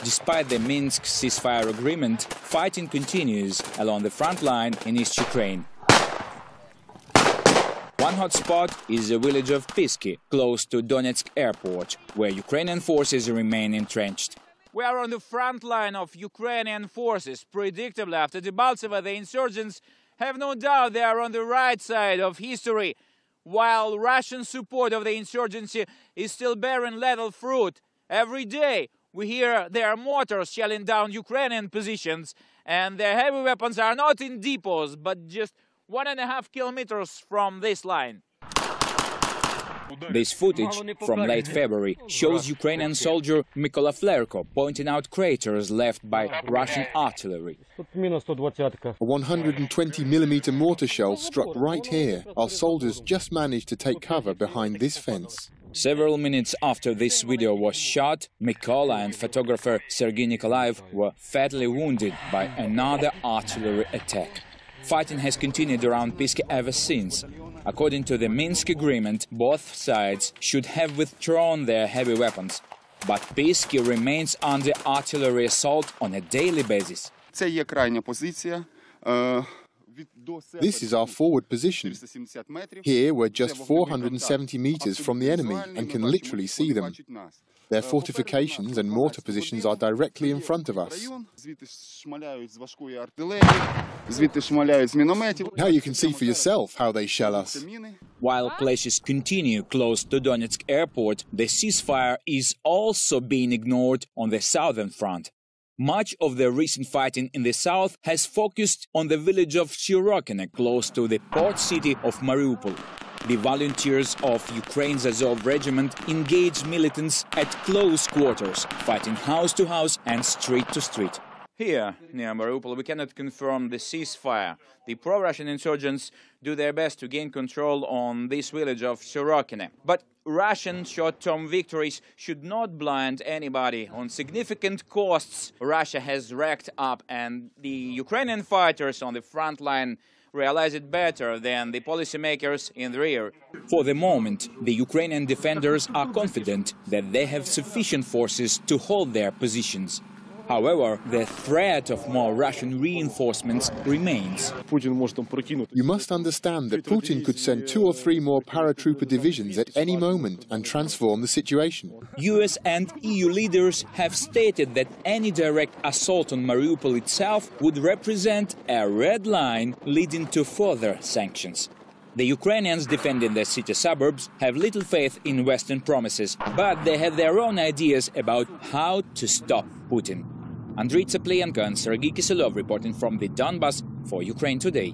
Despite the Minsk ceasefire agreement, fighting continues along the front line in East Ukraine. One hot spot is the village of Pisky, close to Dонецк airport, where Ukrainian forces remain entrenched. We are on the front line of Ukrainian forces. Predictably, after Debaltseve, the insurgents have no doubt they are on the right side of history, while Russian support of the insurgency is still bearing lethal fruit. Every day, we hear their mortars shelling down Ukrainian positions, and their heavy weapons are not in depots, but just 1.5 kilometers from this line. This footage from late February shows Ukrainian soldier Mykola Flerko pointing out craters left by Russian artillery. A 120mm mortar shell struck right here. Our soldiers just managed to take cover behind this fence. Several minutes after this video was shot, Mykola and photographer Sergei Nikolaev were fatally wounded by another artillery attack. Fighting has continued around Pisky ever since. According to the Minsk agreement, both sides should have withdrawn their heavy weapons. But Pisky remains under artillery assault on a daily basis. This is our forward position. Here we're just 470 meters from the enemy and can literally see them. Their fortifications and mortar positions are directly in front of us. Now you can see for yourself how they shell us. While clashes continue close to Dонецк airport, the ceasefire is also being ignored on the southern front. Much of the recent fighting in the south has focused on the village of Shirokine, close to the port city of Mariupol. The volunteers of Ukraine's Azov regiment engage militants at close quarters, fighting house to house and street to street. Here, near Mariupol, we cannot confirm the ceasefire. The pro-Russian insurgents do their best to gain control on this village of Shirokine. But Russian short-term victories should not blind anybody on significant costs Russia has racked up, and the Ukrainian fighters on the front line realize it better than the policymakers in the rear. For the moment, the Ukrainian defenders are confident that they have sufficient forces to hold their positions. However, the threat of more Russian reinforcements remains. You must understand that Putin could send 2 or 3 more paratrooper divisions at any moment and transform the situation. US and EU leaders have stated that any direct assault on Mariupol itself would represent a red line leading to further sanctions. The Ukrainians defending their city suburbs have little faith in Western promises, but they have their own ideas about how to stop Putin. Andriy Tsaplienko and Sergei Kiselov reporting from the Donbass for Ukraine Today.